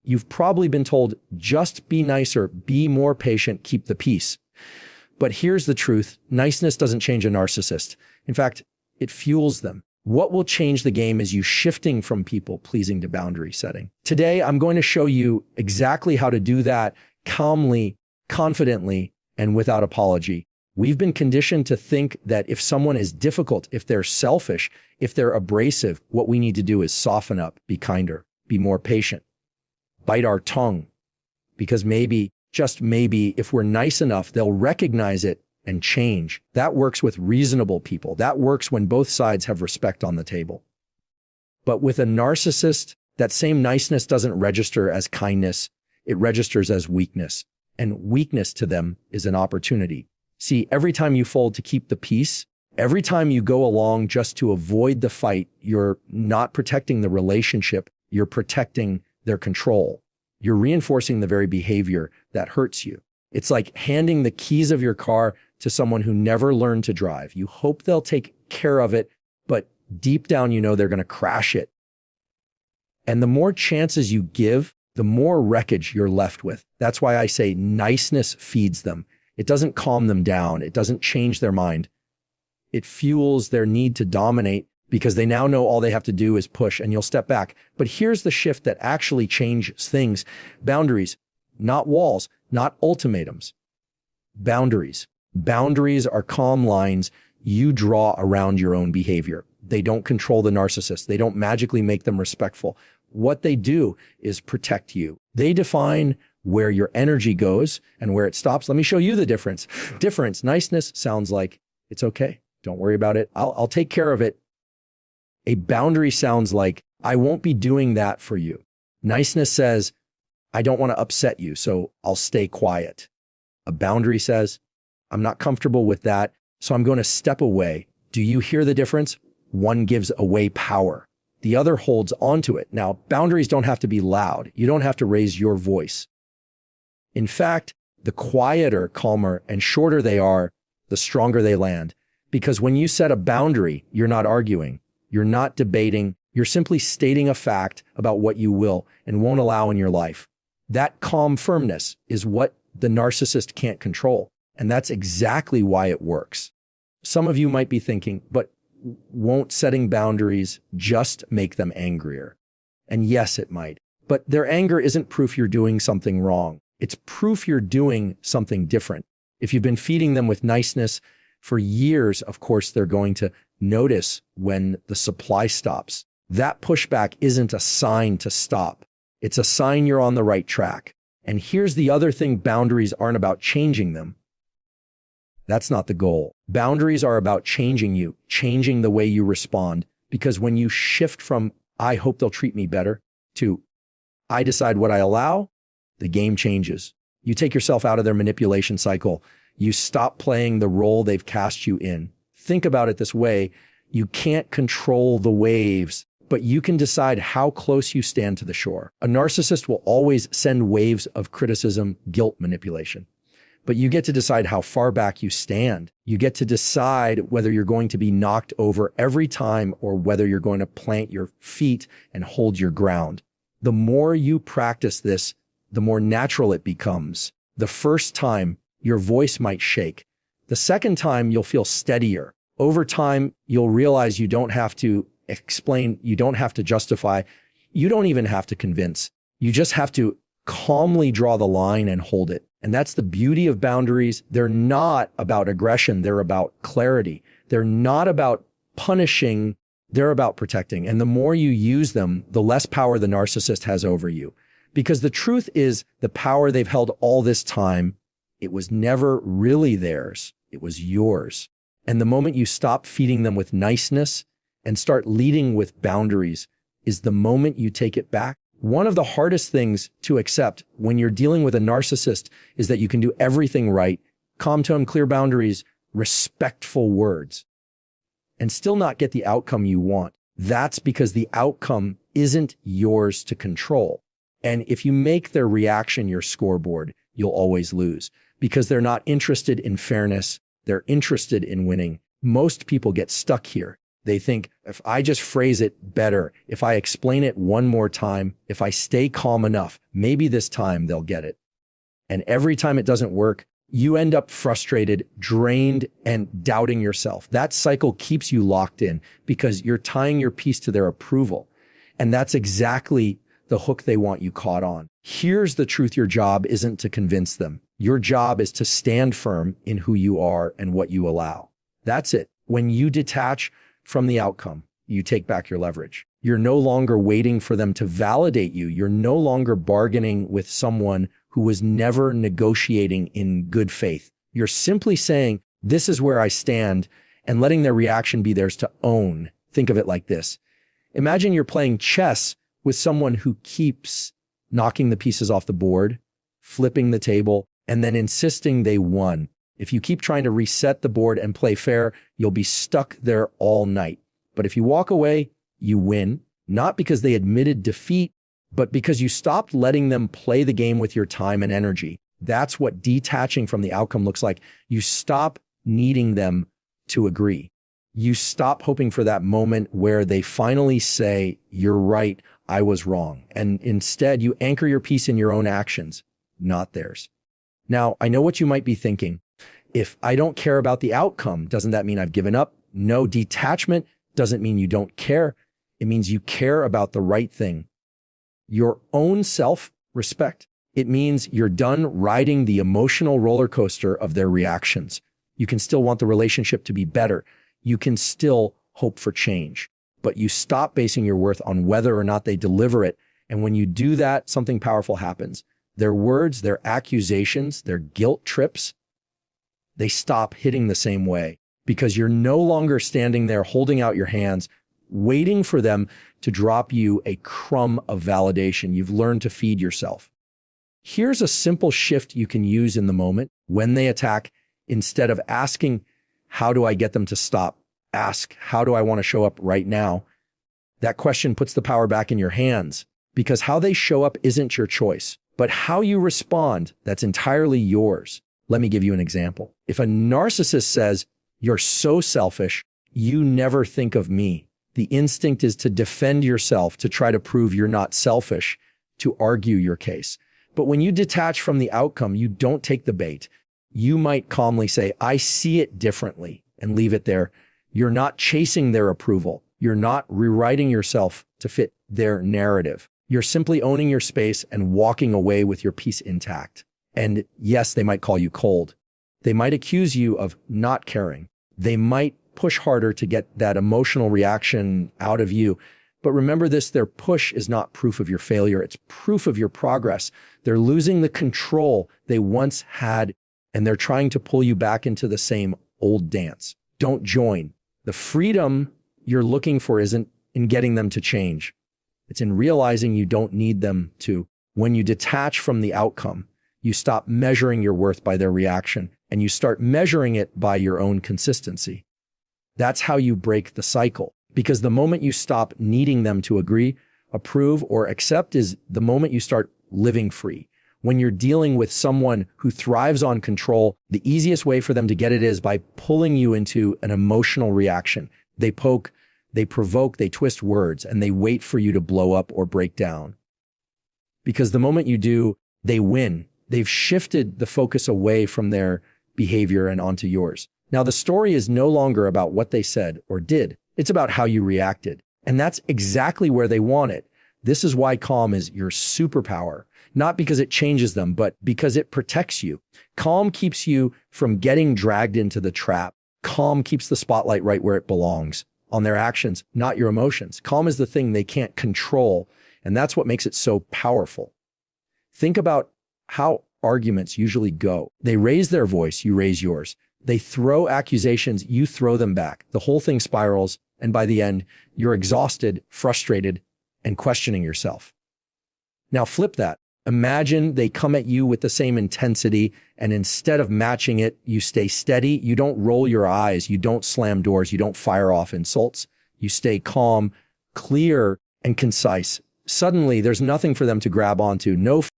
You've probably been told, just be nicer, be more patient, keep the peace. But here's the truth. Niceness doesn't change a narcissist. In fact, it fuels them. What will change the game is you shifting from people pleasing to boundary setting. Today, I'm going to show you exactly how to do that calmly, confidently, and without apology. We've been conditioned to think that if someone is difficult, if they're selfish, if they're abrasive, what we need to do is soften up, be kinder, be more patient, bite our tongue, because maybe, just maybe, if we're nice enough, they'll recognize it and change. That works with reasonable people. That works when both sides have respect on the table. But with a narcissist, that same niceness doesn't register as kindness. It registers as weakness. And weakness to them is an opportunity. See, every time you fold to keep the peace, every time you go along just to avoid the fight, you're not protecting the relationship, you're protecting their control. You're reinforcing the very behavior that hurts you. It's like handing the keys of your car to someone who never learned to drive. You hope they'll take care of it, but deep down you know they're going to crash it. And the more chances you give, the more wreckage you're left with. That's why I say niceness feeds them. It doesn't calm them down. It doesn't change their mind. It fuels their need to dominate because they now know all they have to do is push and you'll step back. But here's the shift that actually changes things. Boundaries, not walls, not ultimatums. Boundaries. Boundaries are calm lines you draw around your own behavior. They don't control the narcissist. They don't magically make them respectful. What they do is protect you. They define where your energy goes and where it stops. Let me show you the difference. Niceness sounds like, it's okay. Don't worry about it. I'll take care of it. A boundary sounds like, I won't be doing that for you. Niceness says, I don't want to upset you, so I'll stay quiet. A boundary says, I'm not comfortable with that, so I'm going to step away. Do you hear the difference? One gives away power. The other holds onto it. Now, boundaries don't have to be loud. You don't have to raise your voice. In fact, the quieter, calmer, and shorter they are, the stronger they land. Because when you set a boundary, you're not arguing. You're not debating. You're simply stating a fact about what you will and won't allow in your life. That calm firmness is what the narcissist can't control. And that's exactly why it works. Some of you might be thinking, but won't setting boundaries just make them angrier? And yes, it might. But their anger isn't proof you're doing something wrong. It's proof you're doing something different. If you've been feeding them with niceness for years, of course, they're going to notice when the supply stops. That pushback isn't a sign to stop. It's a sign you're on the right track. And here's the other thing, boundaries aren't about changing them. That's not the goal. Boundaries are about changing you, changing the way you respond. Because when you shift from, I hope they'll treat me better, to, I decide what I allow, the game changes. You take yourself out of their manipulation cycle. You stop playing the role they've cast you in. Think about it this way. You can't control the waves, but you can decide how close you stand to the shore. A narcissist will always send waves of criticism, guilt, manipulation. But you get to decide how far back you stand. You get to decide whether you're going to be knocked over every time or whether you're going to plant your feet and hold your ground. The more you practice this, the more natural it becomes. The first time, your voice might shake. The second time, you'll feel steadier. Over time, you'll realize you don't have to explain, you don't have to justify, you don't even have to convince. You just have to calmly draw the line and hold it. And that's the beauty of boundaries. They're not about aggression. They're about clarity. They're not about punishing. They're about protecting. And the more you use them, the less power the narcissist has over you. Because the truth is, the power they've held all this time, it was never really theirs. It was yours. And the moment you stop feeding them with niceness and start leading with boundaries is the moment you take it back. One of the hardest things to accept when you're dealing with a narcissist is that you can do everything right, calm tone, clear boundaries, respectful words, and still not get the outcome you want. That's because the outcome isn't yours to control. And if you make their reaction your scoreboard, you'll always lose because they're not interested in fairness. They're interested in winning. Most people get stuck here. They think, if I just phrase it better, if I explain it one more time, if I stay calm enough, maybe this time they'll get it. And every time it doesn't work, you end up frustrated, drained, and doubting yourself. That cycle keeps you locked in because you're tying your piece to their approval. And that's exactly the hook they want you caught on. Here's the truth. Your job isn't to convince them. Your job is to stand firm in who you are and what you allow. That's it. When you detach from the outcome, you take back your leverage. You're no longer waiting for them to validate you. You're no longer bargaining with someone who was never negotiating in good faith. You're simply saying, this is where I stand, and letting their reaction be theirs to own. Think of it like this. Imagine you're playing chess with someone who keeps knocking the pieces off the board, flipping the table, and then insisting they won. If you keep trying to reset the board and play fair, you'll be stuck there all night. But if you walk away, you win, not because they admitted defeat, but because you stopped letting them play the game with your time and energy. That's what detaching from the outcome looks like. You stop needing them to agree. You stop hoping for that moment where they finally say, you're right, I was wrong. And instead, you anchor your piece in your own actions, not theirs. Now, I know what you might be thinking. If I don't care about the outcome, doesn't that mean I've given up? No, detachment doesn't mean you don't care. It means you care about the right thing. Your own self-respect. It means you're done riding the emotional roller coaster of their reactions. You can still want the relationship to be better. You can still hope for change, but you stop basing your worth on whether or not they deliver it. And when you do that, something powerful happens. Their words, their accusations, their guilt trips, they stop hitting the same way because you're no longer standing there holding out your hands, waiting for them to drop you a crumb of validation. You've learned to feed yourself. Here's a simple shift you can use in the moment when they attack. Instead of asking, how do I get them to stop? Ask, how do I want to show up right now? That question puts the power back in your hands because how they show up isn't your choice, but how you respond, that's entirely yours. Let me give you an example. If a narcissist says, you're so selfish, you never think of me, the instinct is to defend yourself, to try to prove you're not selfish, to argue your case. But when you detach from the outcome, you don't take the bait. You might calmly say, I see it differently, and leave it there. You're not chasing their approval. You're not rewriting yourself to fit their narrative. You're simply owning your space and walking away with your peace intact. And yes, they might call you cold. They might accuse you of not caring. They might push harder to get that emotional reaction out of you. But remember this, their push is not proof of your failure. It's proof of your progress. They're losing the control they once had, and they're trying to pull you back into the same old dance. Don't join. The freedom you're looking for isn't in getting them to change. It's in realizing you don't need them to. When you detach from the outcome, you stop measuring your worth by their reaction, and you start measuring it by your own consistency. That's how you break the cycle. Because the moment you stop needing them to agree, approve, or accept is the moment you start living free. When you're dealing with someone who thrives on control, the easiest way for them to get it is by pulling you into an emotional reaction. They poke, they provoke, they twist words, and they wait for you to blow up or break down. Because the moment you do, they win. They've shifted the focus away from their behavior and onto yours. Now, the story is no longer about what they said or did. It's about how you reacted. And that's exactly where they want it. This is why calm is your superpower, not because it changes them, but because it protects you. Calm keeps you from getting dragged into the trap. Calm keeps the spotlight right where it belongs, on their actions, not your emotions. Calm is the thing they can't control, and that's what makes it so powerful. Think about how arguments usually go. They raise their voice, you raise yours. They throw accusations, you throw them back. The whole thing spirals, and by the end, you're exhausted, frustrated, and questioning yourself. Now flip that. Imagine they come at you with the same intensity, and instead of matching it, you stay steady. You don't roll your eyes. You don't slam doors. You don't fire off insults. You stay calm, clear, and concise. Suddenly, there's nothing for them to grab onto. No